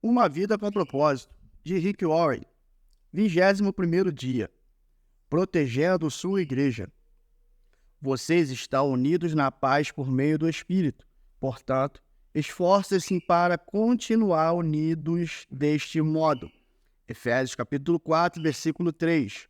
Uma vida com propósito, de Rick Warren. 21º dia. Protegendo sua igreja. Vocês estão unidos na paz por meio do Espírito. Portanto, esforcem-se para continuar unidos deste modo. Efésios capítulo 4, versículo 3.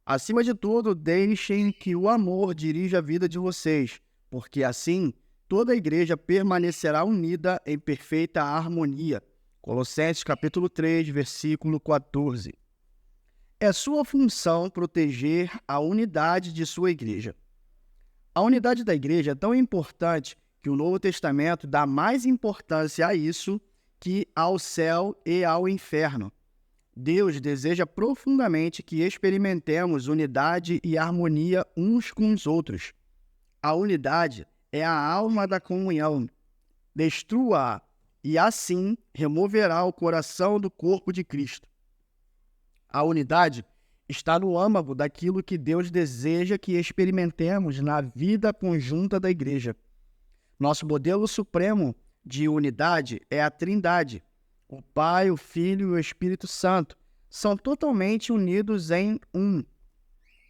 Acima de tudo, deixem que o amor dirija a vida de vocês, porque assim toda a igreja permanecerá unida em perfeita harmonia. Colossenses capítulo 3, versículo 14. É sua função proteger a unidade de sua igreja. A unidade da igreja é tão importante que o Novo Testamento dá mais importância a isso que ao céu e ao inferno. Deus deseja profundamente que experimentemos unidade e harmonia uns com os outros. A unidade é a alma da comunhão. Destrua-a e assim removerá o coração do corpo de Cristo. A unidade está no âmago daquilo que Deus deseja que experimentemos na vida conjunta da igreja. Nosso modelo supremo de unidade é a Trindade. O Pai, o Filho e o Espírito Santo são totalmente unidos em um.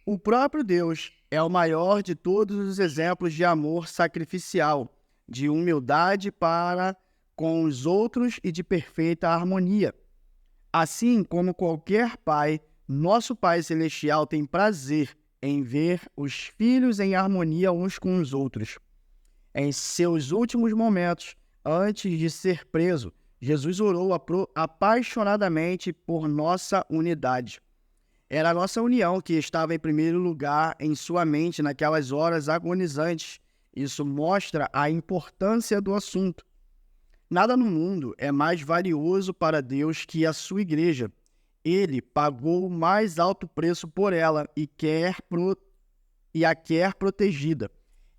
O próprio Deus é o maior de todos os exemplos de amor sacrificial, de humildade para com os outros e de perfeita harmonia. Assim como qualquer pai, nosso Pai Celestial tem prazer em ver os filhos em harmonia uns com os outros. Em seus últimos momentos, antes de ser preso, Jesus orou apaixonadamente por nossa unidade. Era a nossa união que estava em primeiro lugar em sua mente naquelas horas agonizantes. Isso mostra a importância do assunto. Nada no mundo é mais valioso para Deus que a sua igreja. Ele pagou o mais alto preço por ela e a quer protegida,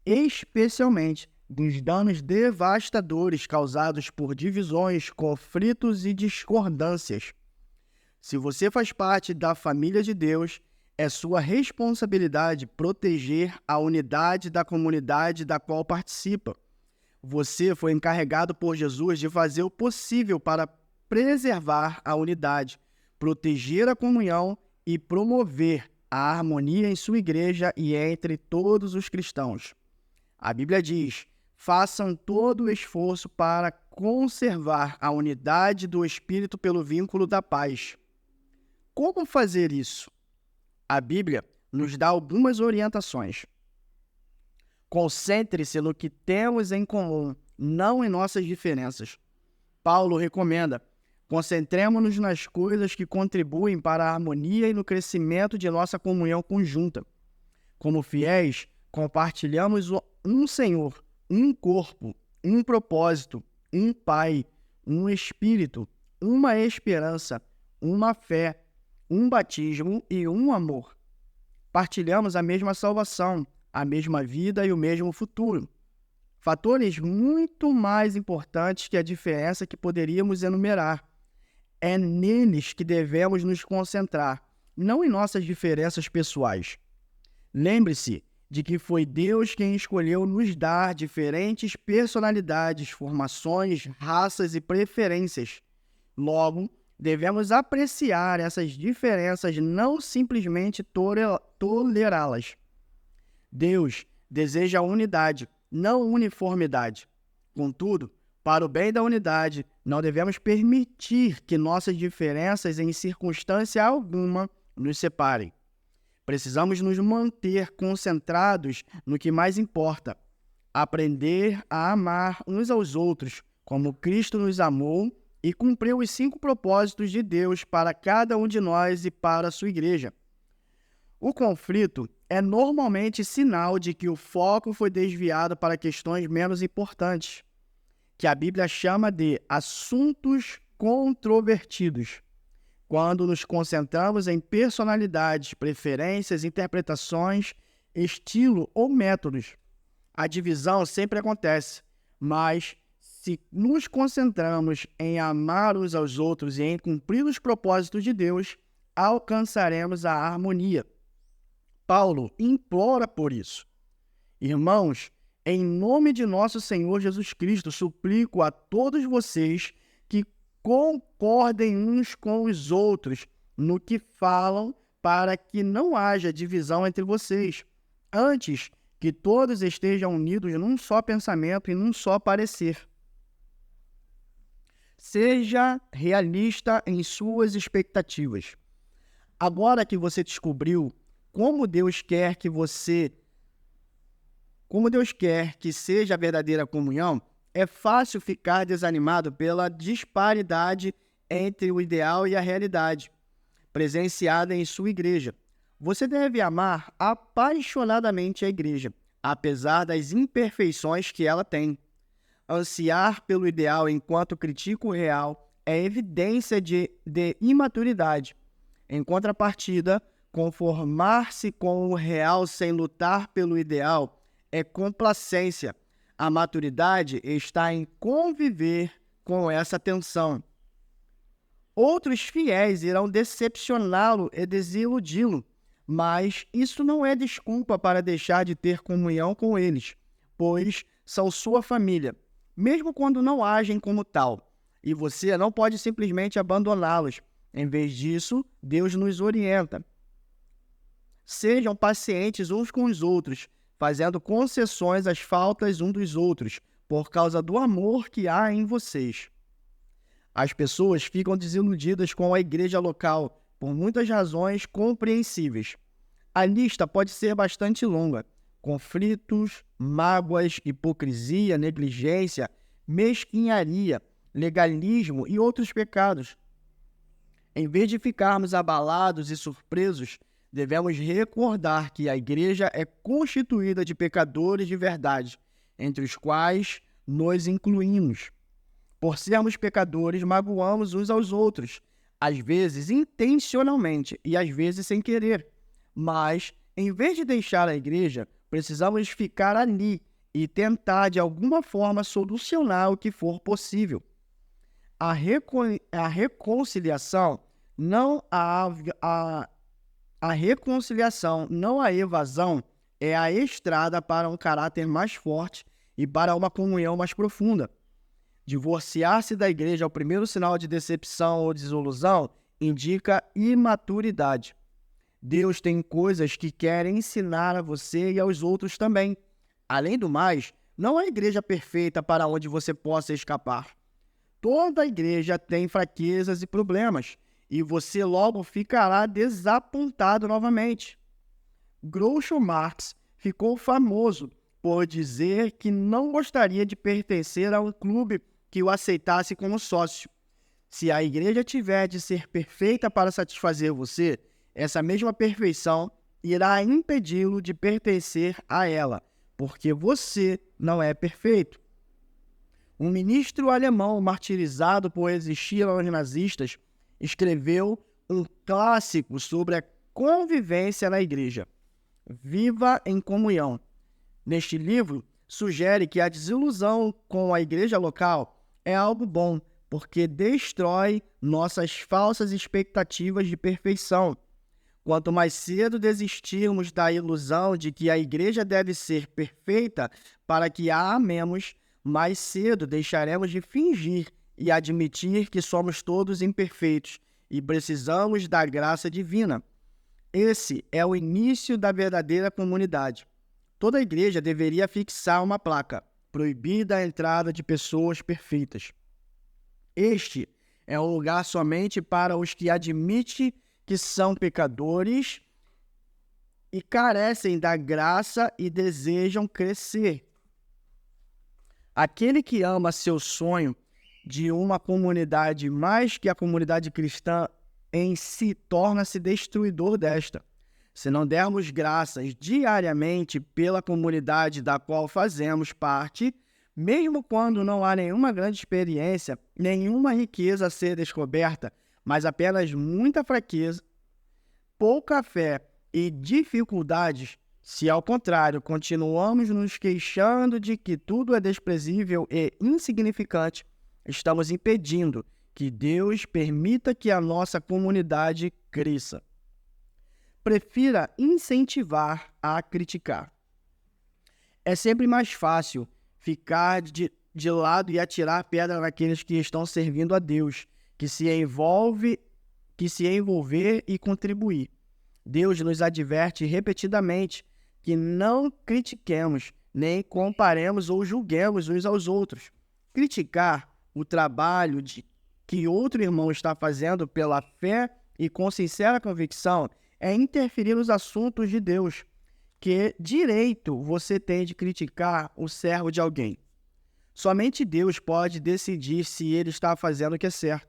especialmente dos danos devastadores causados por divisões, conflitos e discordâncias. Se você faz parte da família de Deus, é sua responsabilidade proteger a unidade da comunidade da qual participa. Você foi encarregado por Jesus de fazer o possível para preservar a unidade, proteger a comunhão e promover a harmonia em sua igreja e entre todos os cristãos. A Bíblia diz: façam todo o esforço para conservar a unidade do Espírito pelo vínculo da paz. Como fazer isso? A Bíblia nos dá algumas orientações. Concentre-se no que temos em comum, não em nossas diferenças. Paulo recomenda: concentremo-nos nas coisas que contribuem para a harmonia e no crescimento de nossa comunhão conjunta. Como fiéis, compartilhamos um Senhor, um corpo, um propósito, um Pai, um Espírito, uma esperança, uma fé, um batismo e um amor. Partilhamos a mesma salvação, a mesma vida e o mesmo futuro. Fatores muito mais importantes que a diferença que poderíamos enumerar. É neles que devemos nos concentrar, não em nossas diferenças pessoais. Lembre-se de que foi Deus quem escolheu nos dar diferentes personalidades, formações, raças e preferências. Logo, devemos apreciar essas diferenças, não simplesmente tolerá-las. Deus deseja unidade, não uniformidade. Contudo, para o bem da unidade, não devemos permitir que nossas diferenças em circunstância alguma nos separem. Precisamos nos manter concentrados no que mais importa: aprender a amar uns aos outros, como Cristo nos amou e cumpriu os 5 propósitos de Deus para cada um de nós e para a sua igreja. O conflito é normalmente sinal de que o foco foi desviado para questões menos importantes, que a Bíblia chama de assuntos controvertidos. Quando nos concentramos em personalidades, preferências, interpretações, estilo ou métodos, a divisão sempre acontece, mas se nos concentramos em amar uns aos outros e em cumprir os propósitos de Deus, alcançaremos a harmonia. Paulo implora por isso. Irmãos, em nome de nosso Senhor Jesus Cristo, suplico a todos vocês que concordem uns com os outros no que falam, para que não haja divisão entre vocês. Antes, que todos estejam unidos num só pensamento e num só parecer. Seja realista em suas expectativas. Agora que você descobriu como Deus quer que seja a verdadeira comunhão, é fácil ficar desanimado pela disparidade entre o ideal e a realidade presenciada em sua igreja. Você deve amar apaixonadamente a igreja, apesar das imperfeições que ela tem. Ansiar pelo ideal enquanto critica o real é evidência de imaturidade. Em contrapartida, conformar-se com o real sem lutar pelo ideal é complacência. A maturidade está em conviver com essa tensão. Outros fiéis irão decepcioná-lo e desiludi-lo, mas isso não é desculpa para deixar de ter comunhão com eles, pois são sua família, mesmo quando não agem como tal, e você não pode simplesmente abandoná-los. Em vez disso, Deus nos orienta. Sejam pacientes uns com os outros, fazendo concessões às faltas uns dos outros, por causa do amor que há em vocês. As pessoas ficam desiludidas com a igreja local por muitas razões compreensíveis. A lista pode ser bastante longa: conflitos, mágoas, hipocrisia, negligência, mesquinharia, legalismo e outros pecados. Em vez de ficarmos abalados e surpresos, devemos recordar que a igreja é constituída de pecadores de verdade, entre os quais nos incluímos. Por sermos pecadores, magoamos uns aos outros, às vezes intencionalmente e às vezes sem querer. Mas, em vez de deixar a igreja, precisamos ficar ali e tentar de alguma forma solucionar o que for possível. A reconciliação, não a reconciliação, não a evasão, é a estrada para um caráter mais forte e para uma comunhão mais profunda. Divorciar-se da igreja ao primeiro sinal de decepção ou desilusão indica imaturidade. Deus tem coisas que quer ensinar a você e aos outros também. Além do mais, não há igreja perfeita para onde você possa escapar. Toda igreja tem fraquezas e problemas, e você logo ficará desapontado novamente. Groucho Marx ficou famoso por dizer que não gostaria de pertencer a um clube que o aceitasse como sócio. Se a igreja tiver de ser perfeita para satisfazer você, essa mesma perfeição irá impedi-lo de pertencer a ela, porque você não é perfeito. Um ministro alemão martirizado por resistir aos nazistas escreveu um clássico sobre a convivência na igreja, Viva em Comunhão. Neste livro, sugere que a desilusão com a igreja local é algo bom, porque destrói nossas falsas expectativas de perfeição. Quanto mais cedo desistirmos da ilusão de que a igreja deve ser perfeita para que a amemos, mais cedo deixaremos de fingir e admitir que somos todos imperfeitos e precisamos da graça divina. Esse é o início da verdadeira comunidade. Toda igreja deveria fixar uma placa: proibida a entrada de pessoas perfeitas. Este é um lugar somente para os que admitem que são pecadores e carecem da graça e desejam crescer. Aquele que ama seu sonho de uma comunidade mais que a comunidade cristã em si torna-se destruidor desta. Se não dermos graças diariamente pela comunidade da qual fazemos parte, mesmo quando não há nenhuma grande experiência, nenhuma riqueza a ser descoberta, mas apenas muita fraqueza, pouca fé e dificuldades, se ao contrário continuamos nos queixando de que tudo é desprezível e insignificante, estamos impedindo que Deus permita que a nossa comunidade cresça. Prefira incentivar a criticar. É sempre mais fácil ficar de lado e atirar pedra naqueles que estão servindo a Deus, que se envolver e contribuir. Deus nos adverte repetidamente que não critiquemos, nem comparemos ou julguemos uns aos outros. Criticar o trabalho que outro irmão está fazendo pela fé e com sincera convicção é interferir nos assuntos de Deus. Que direito você tem de criticar o servo de alguém? Somente Deus pode decidir se ele está fazendo o que é certo.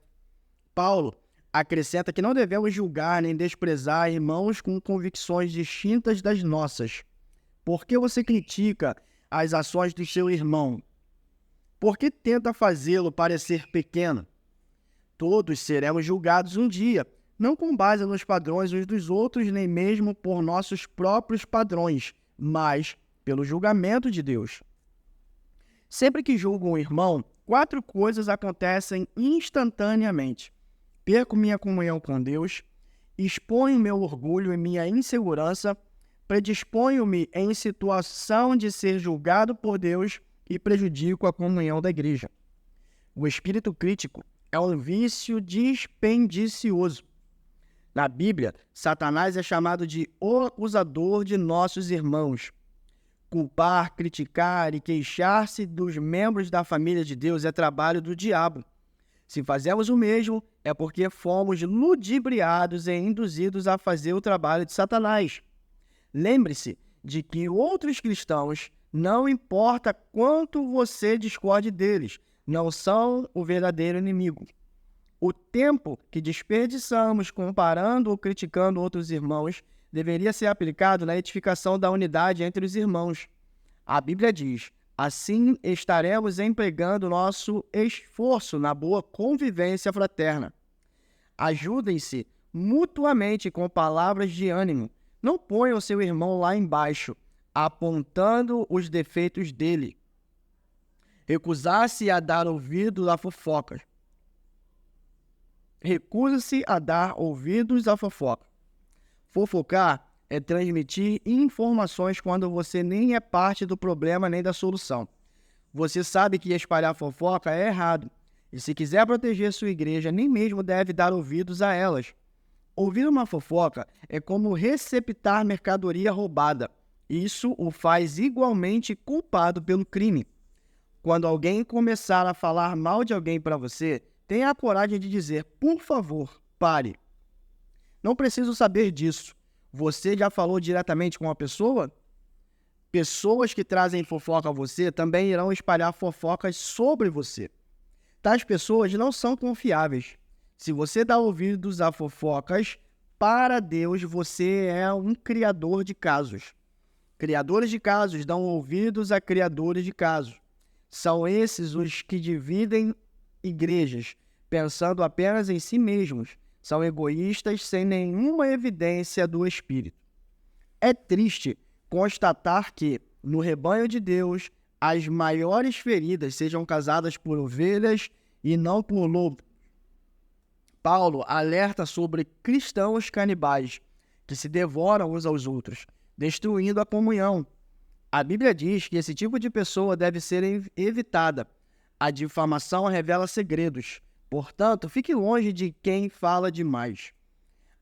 Paulo acrescenta que não devemos julgar nem desprezar irmãos com convicções distintas das nossas. Por que você critica as ações do seu irmão? Por que tenta fazê-lo parecer pequeno? Todos seremos julgados um dia, não com base nos padrões uns dos outros, nem mesmo por nossos próprios padrões, mas pelo julgamento de Deus. Sempre que julgo um irmão, 4 coisas acontecem instantaneamente. Perco minha comunhão com Deus, exponho meu orgulho e minha insegurança, predisponho-me em situação de ser julgado por Deus e prejudico a comunhão da igreja. O espírito crítico é um vício dispendicioso. Na Bíblia, Satanás é chamado de o acusador de nossos irmãos. Culpar, criticar e queixar-se dos membros da família de Deus é trabalho do diabo. Se fazemos o mesmo, é porque fomos ludibriados e induzidos a fazer o trabalho de Satanás. Lembre-se de que outros cristãos, não importa quanto você discorde deles, não são o verdadeiro inimigo. O tempo que desperdiçamos comparando ou criticando outros irmãos deveria ser aplicado na edificação da unidade entre os irmãos. A Bíblia diz: assim estaremos empregando nosso esforço na boa convivência fraterna. Ajudem-se mutuamente com palavras de ânimo. Não ponham seu irmão lá embaixo, apontando os defeitos dele. Recusar-se a dar ouvidos a fofocas. Recusa-se a dar ouvidos à fofoca. Fofocar é transmitir informações quando você nem é parte do problema nem da solução. Você sabe que espalhar fofoca é errado, e se quiser proteger sua igreja, nem mesmo deve dar ouvidos a elas. Ouvir uma fofoca é como receptar mercadoria roubada. Isso o faz igualmente culpado pelo crime. Quando alguém começar a falar mal de alguém para você, tenha a coragem de dizer: por favor, pare. Não preciso saber disso. Você já falou diretamente com a pessoa? Pessoas que trazem fofoca a você também irão espalhar fofocas sobre você. Tais pessoas não são confiáveis. Se você dá ouvidos a fofocas, para Deus você é um criador de casos. Criadores de casos dão ouvidos a criadores de casos. São esses os que dividem igrejas, pensando apenas em si mesmos. São egoístas sem nenhuma evidência do Espírito. É triste constatar que, no rebanho de Deus, as maiores feridas sejam causadas por ovelhas e não por lobos. Paulo alerta sobre cristãos canibais que se devoram uns aos outros, destruindo a comunhão. A Bíblia diz que esse tipo de pessoa deve ser evitada. A difamação revela segredos. Portanto, fique longe de quem fala demais.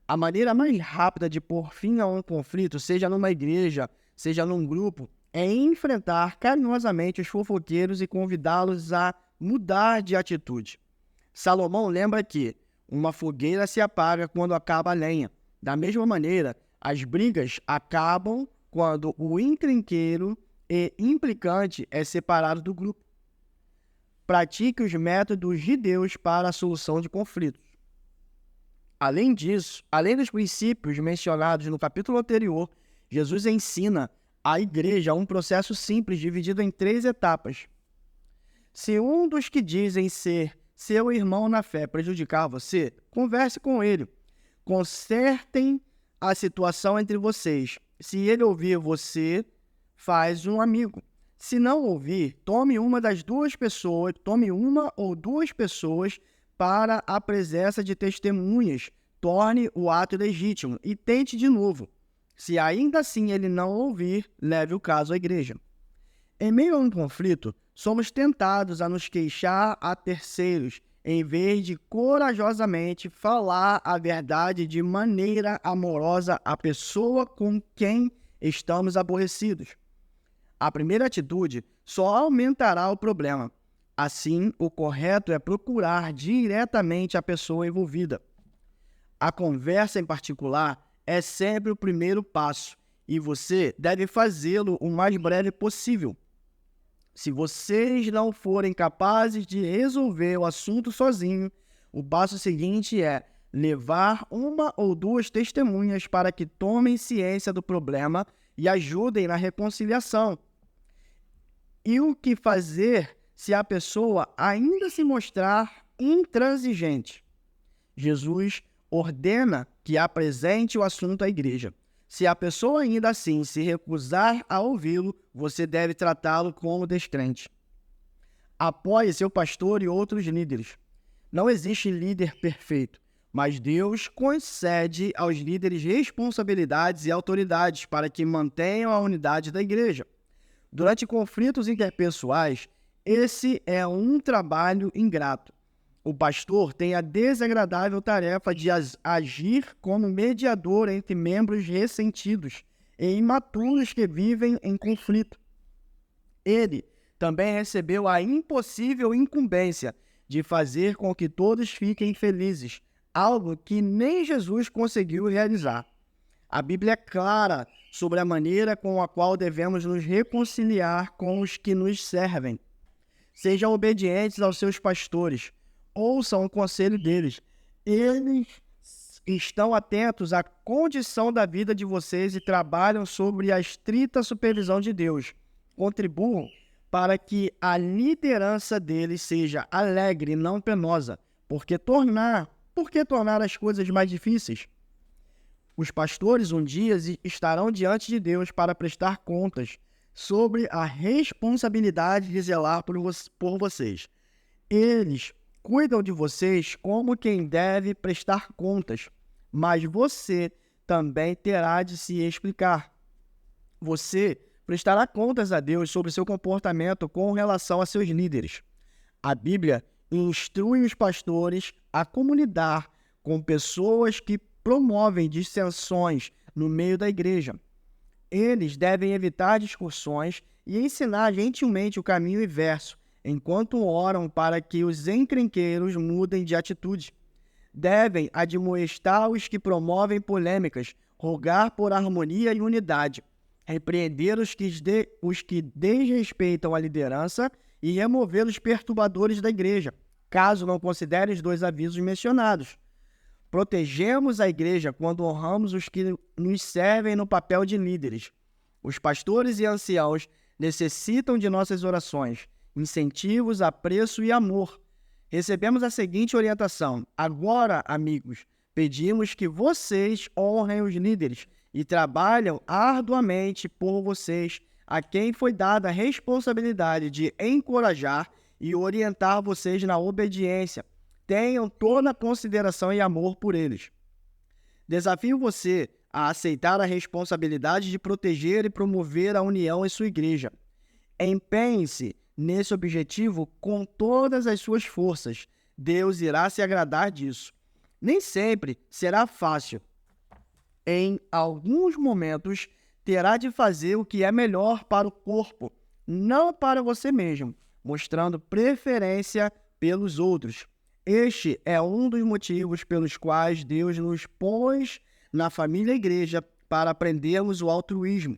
A maneira mais rápida de pôr fim a um conflito, seja numa igreja, seja num grupo, é enfrentar carinhosamente os fofoqueiros e convidá-los a mudar de atitude. Salomão lembra que uma fogueira se apaga quando acaba a lenha. Da mesma maneira, as brigas acabam quando o encrenqueiro e implicante é separado do grupo. Pratique os métodos de Deus para a solução de conflitos. Além disso, além dos princípios mencionados no capítulo anterior, Jesus ensina à igreja um processo simples dividido em 3 etapas. Se um dos que dizem ser seu irmão na fé prejudicar você, converse com ele. Consertem a situação entre vocês. Se ele ouvir você, faz um amigo. Se não ouvir, tome uma ou duas pessoas para a presença de testemunhas. Torne o ato legítimo e tente de novo. Se ainda assim ele não ouvir, leve o caso à igreja. Em meio a um conflito, somos tentados a nos queixar a terceiros, em vez de corajosamente falar a verdade de maneira amorosa à pessoa com quem estamos aborrecidos. A primeira atitude só aumentará o problema. Assim, o correto é procurar diretamente a pessoa envolvida. A conversa em particular é sempre o primeiro passo e você deve fazê-lo o mais breve possível. Se vocês não forem capazes de resolver o assunto sozinho, o passo seguinte é levar uma ou duas testemunhas para que tomem ciência do problema e ajudem na reconciliação. E o que fazer se a pessoa ainda se mostrar intransigente? Jesus ordena que apresente o assunto à igreja. Se a pessoa ainda assim se recusar a ouvi-lo, você deve tratá-lo como descrente. Apoie seu pastor e outros líderes. Não existe líder perfeito, mas Deus concede aos líderes responsabilidades e autoridades para que mantenham a unidade da igreja. Durante conflitos interpessoais, esse é um trabalho ingrato. O pastor tem a desagradável tarefa de agir como mediador entre membros ressentidos e imaturos que vivem em conflito. Ele também recebeu a impossível incumbência de fazer com que todos fiquem felizes, algo que nem Jesus conseguiu realizar. A Bíblia é clara sobre a maneira com a qual devemos nos reconciliar com os que nos servem. Sejam obedientes aos seus pastores. Ouçam o conselho deles. Eles estão atentos à condição da vida de vocês e trabalham sob a estrita supervisão de Deus. Contribuam para que a liderança deles seja alegre e não penosa. Por que tornar as coisas mais difíceis? Os pastores um dia estarão diante de Deus para prestar contas sobre a responsabilidade de zelar por vocês. Eles cuidam de vocês como quem deve prestar contas, mas você também terá de se explicar. Você prestará contas a Deus sobre seu comportamento com relação a seus líderes. A Bíblia instrui os pastores a comunidar com pessoas que promovem dissensões no meio da igreja. Eles devem evitar discussões e ensinar gentilmente o caminho inverso, enquanto oram para que os encrenqueiros mudem de atitude. Devem admoestar os que promovem polêmicas, rogar por harmonia e unidade, repreender os que desrespeitam a liderança e remover os perturbadores da igreja, caso não considerem os dois avisos mencionados. Protegemos a igreja quando honramos os que nos servem no papel de líderes. Os pastores e anciãos necessitam de nossas orações, incentivos, apreço e amor. Recebemos a seguinte orientação: agora, amigos, pedimos que vocês honrem os líderes e trabalham arduamente por vocês, a quem foi dada a responsabilidade de encorajar e orientar vocês na obediência. Tenham toda a consideração e amor por eles. Desafio você a aceitar a responsabilidade de proteger e promover a união em sua igreja. Empenhe-se nesse objetivo com todas as suas forças. Deus irá se agradar disso. Nem sempre será fácil. Em alguns momentos, terá de fazer o que é melhor para o corpo, não para você mesmo, mostrando preferência pelos outros. Este é um dos motivos pelos quais Deus nos pôs na família e igreja para aprendermos o altruísmo.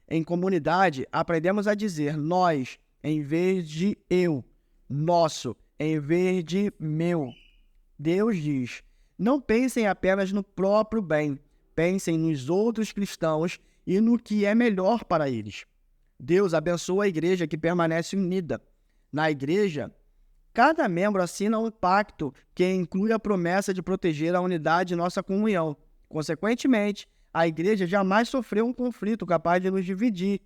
Em comunidade, aprendemos a dizer nós em vez de eu, nosso em vez de meu. Deus diz: não pensem apenas no próprio bem, pensem nos outros cristãos e no que é melhor para eles. Deus abençoa a igreja que permanece unida. Na igreja, cada membro assina um pacto que inclui a promessa de proteger a unidade de nossa comunhão. Consequentemente, a igreja jamais sofreu um conflito capaz de nos dividir.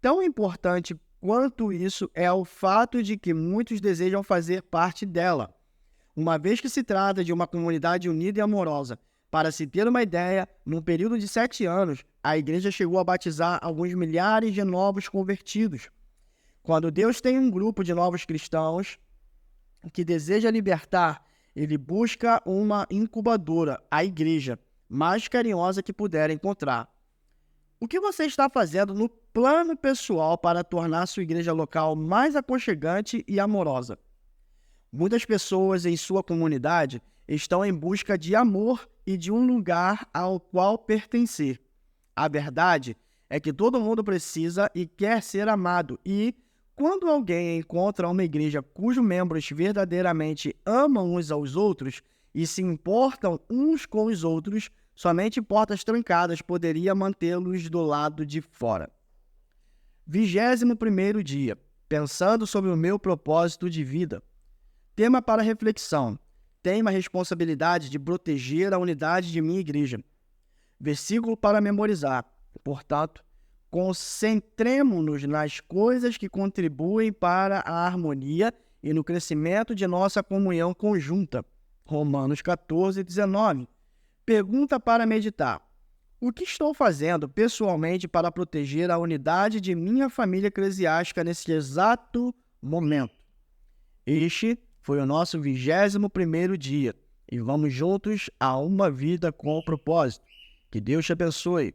Tão importante quanto isso é o fato de que muitos desejam fazer parte dela. Uma vez que se trata de uma comunidade unida e amorosa, para se ter uma ideia, num período de 7 anos, a igreja chegou a batizar alguns milhares de novos convertidos. Quando Deus tem um grupo de novos cristãos, que deseja libertar, ele busca uma incubadora, a igreja, mais carinhosa que puder encontrar. O que você está fazendo no plano pessoal para tornar sua igreja local mais aconchegante e amorosa? Muitas pessoas em sua comunidade estão em busca de amor e de um lugar ao qual pertencer. A verdade é que todo mundo precisa e quer ser amado e, quando alguém encontra uma igreja cujos membros verdadeiramente amam uns aos outros e se importam uns com os outros, somente portas trancadas poderia mantê-los do lado de fora. 21º dia. Pensando sobre o meu propósito de vida. Tema para reflexão. Tenho a responsabilidade de proteger a unidade de minha igreja. Versículo para memorizar. Portanto, concentremo-nos nas coisas que contribuem para a harmonia e no crescimento de nossa comunhão conjunta. Romanos 14:19. Pergunta para meditar. O que estou fazendo pessoalmente para proteger a unidade de minha família eclesiástica nesse exato momento? Este foi o nosso 21º dia e vamos juntos a uma vida com propósito. Que Deus te abençoe.